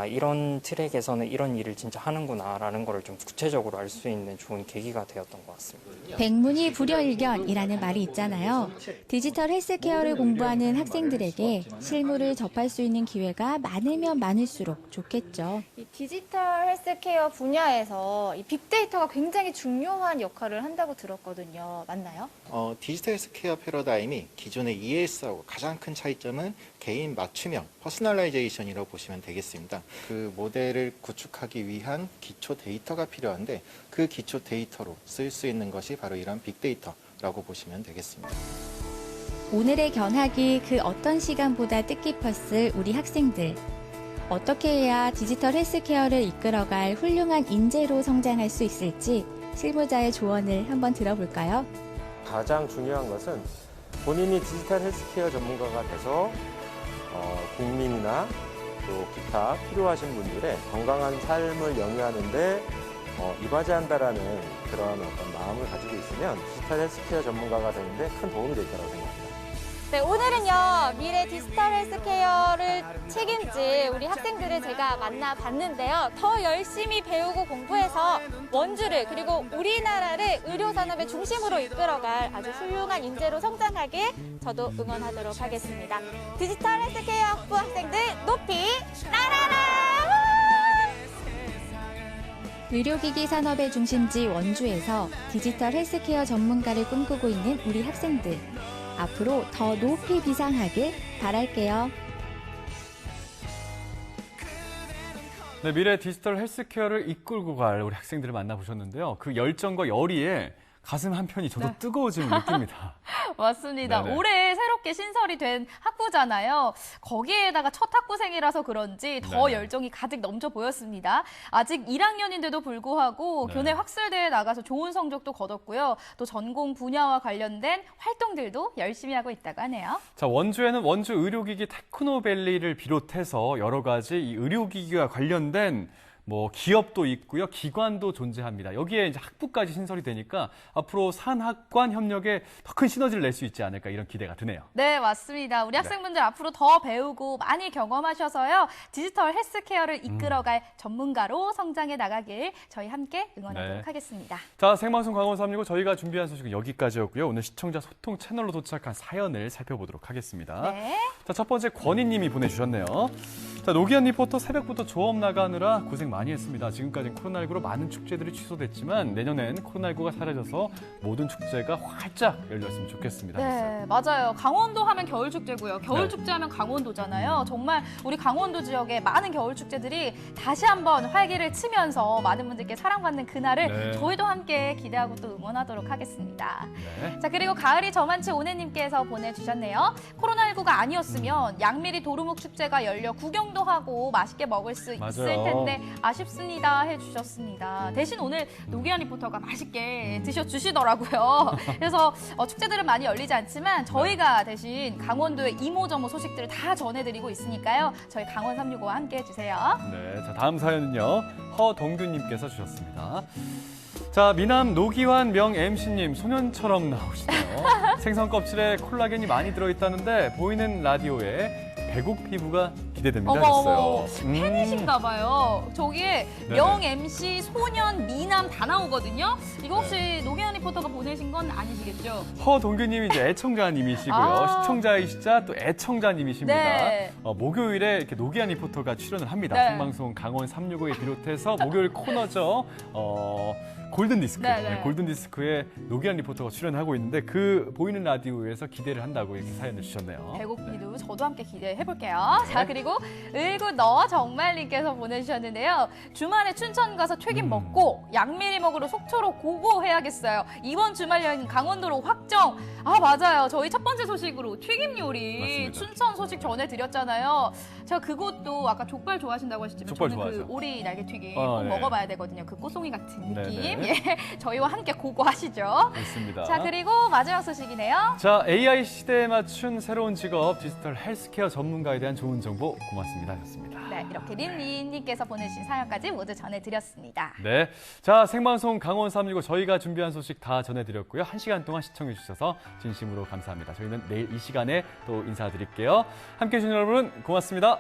이런 트랙에서는 이런 일을 진짜 하는구나라는 거를 좀 구체적으로 알 수 있는 좋은 계기가 되었던 것 같습니다. 백문이 불여일견이라는 말이 있잖아요. 디지털 헬스케어를 공부하는 학생들에게 실무를 접할 수 있는 기회가 많으면 많을수록 좋겠죠. 이 디지털 헬스케어 분야에서 이 빅데이터가 굉장히 중요한 역할을 한다고 들었거든요. 맞나요? 디지털 헬스케어 패러다임이 기존의 ES하고 가장 큰 차이점은 개인 맞춤형 퍼스널라이제이션이라고 보시면 되겠습니다. 그 모델을 구축하기 위한 기초 데이터가 필요한데 그 기초 데이터로 쓸 수 있는 것이 바로 이런 빅데이터라고 보시면 되겠습니다. 오늘의 견학이 그 어떤 시간보다 뜻깊었을 우리 학생들. 어떻게 해야 디지털 헬스케어를 이끌어갈 훌륭한 인재로 성장할 수 있을지 실무자의 조언을 한번 들어볼까요? 가장 중요한 것은 본인이 디지털 헬스케어 전문가가 돼서 국민이나 또 기타 필요하신 분들의 건강한 삶을 영위하는데 이바지한다라는 그런 어떤 마음을 가지고 있으면 디지털 헬스케어 전문가가 되는데 큰 도움이 될 거라고 생각합니다. 네, 오늘은요, 미래 디지털 헬스케어를 책임질 우리 학생들을 제가 만나봤는데요. 더 열심히 배우고 공부해서 원주를 그리고 우리나라를 의료산업의 중심으로 이끌어갈 아주 훌륭한 인재로 성장하길 저도 응원하도록 하겠습니다. 디지털 헬스케어 학부 학생들 높이 날아라! 의료기기 산업의 중심지 원주에서 디지털 헬스케어 전문가를 꿈꾸고 있는 우리 학생들. 앞으로 더 높이 비상하길 바랄게요. 네, 미래 디지털 헬스케어를 이끌고 갈 우리 학생들을 만나보셨는데요. 그 열정과 열의에 가슴 한편이 저도 뜨거워지는 느낌입니다. 맞습니다. 네네. 올해 새롭게 신설이 된 학부잖아요. 거기에다가 첫 학부생이라서 그런지 더 네네. 열정이 가득 넘쳐 보였습니다. 아직 1학년인데도 불구하고 네. 교내 학술대회에 나가서 좋은 성적도 거뒀고요. 또 전공 분야와 관련된 활동들도 열심히 하고 있다고 하네요. 자, 원주에는 원주 의료기기 테크노밸리를 비롯해서 여러 가지 이 의료기기와 관련된 기업도 있고요, 기관도 존재합니다. 여기에 이제 학부까지 신설이 되니까 앞으로 산학관 협력에 더 큰 시너지를 낼 수 있지 않을까 이런 기대가 드네요. 네, 맞습니다. 우리 학생분들 앞으로 더 배우고 많이 경험하셔서요. 디지털 헬스케어를 이끌어갈 전문가로 성장해 나가길 저희 함께 응원하도록 네. 하겠습니다. 자, 생방송 강원 365 저희가 준비한 소식은 여기까지였고요. 오늘 시청자 소통 채널로 도착한 사연을 살펴보도록 하겠습니다. 네. 자, 첫 번째 권희님이 보내주셨네요. 자, 자, 노기한 리포터 새벽부터 조업 나가느라 고생 많이 했습니다. 지금까지 코로나19로 많은 축제들이 취소됐지만 내년엔 코로나19가 사라져서 모든 축제가 활짝 열렸으면 좋겠습니다. 네, 맞아요. 강원도 하면 겨울축제고요. 겨울축제 네. 하면 강원도잖아요. 정말 우리 강원도 지역의 많은 겨울축제들이 다시 한번 활기를 치면서 많은 분들께 사랑받는 그날을 네. 저희도 함께 기대하고 또 응원하도록 하겠습니다. 네. 자, 그리고 가을이 저만치 오네님께서 보내주셨네요. 코로나19가 아니었으면 양미리 도루묵 축제가 열려 구경도 하고 맛있게 먹을 수 있을 맞아요. 텐데 아쉽습니다 해주셨습니다. 대신 오늘 노기한 리포터가 맛있게 드셔주시더라고요. 그래서 축제들은 많이 열리지 않지만 저희가 대신 강원도의 이모저모 소식들을 다 전해드리고 있으니까요. 저희 강원 365와 함께 해주세요. 네, 자, 다음 사연은요. 허동규님께서 주셨습니다. 자, 미남 노기환 명 MC님 소년처럼 나오시네요. 생선 껍질에 콜라겐이 많이 들어있다는데 보이는 라디오에 배국 피부가 기대됩니다. 어머, 하셨어요. 팬이신가 봐요. 저기에 네네. 명 MC, 소년, 미남 다 나오거든요. 이거 혹시 노기한 리포터가 보내신 건 아니시겠죠? 허동규님이 이제 애청자님이시고요. 아. 시청자이시자 또 애청자님이십니다. 네. 목요일에 이렇게 노기한 리포터가 출연을 합니다. 네. 생방송 강원 365에 비롯해서 목요일 코너죠. 골든디스크. 네, 네. 네, 골든디스크에 노기한 리포터가 출연하고 있는데 그 보이는 라디오에서 기대를 한다고 이렇게 사연을 주셨네요. 배고프기도 저도 함께 기대해볼게요. 자, 그리고 을구 너 정말님께서 보내주셨는데요. 주말에 춘천 가서 튀김 먹고 양미리 먹으러 속초로 고고해야겠어요. 이번 주말 여행 강원도로 확정. 아, 맞아요. 저희 첫 번째 소식으로 튀김 요리 맞습니다. 춘천 소식 전해드렸잖아요. 제가 그것도 아까 족발 좋아하신다고 하셨지만 족발 저는 그 좋아하죠. 오리 날개 튀김 아, 꼭 네. 먹어봐야 되거든요. 그 꽃송이 같은 느낌. 네네. 예, 저희와 함께 고고하시죠. 좋습니다. 자, 그리고 마지막 소식이네요. 자, AI 시대에 맞춘 새로운 직업 디지털 헬스케어 전문가에 대한 좋은 정보 고맙습니다 하셨습니다. 네, 이렇게 린린님께서 보내주신 사연까지 모두 전해드렸습니다. 네, 자, 생방송 강원 365 저희가 준비한 소식 다 전해드렸고요. 1시간 동안 시청해 주셔서 진심으로 감사합니다. 저희는 내일 이 시간에 또 인사드릴게요. 함께해 주신 여러분 고맙습니다.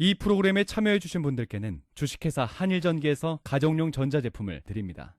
이 프로그램에 참여해 주신 분들께는 주식회사 한일전기에서 가정용 전자제품을 드립니다.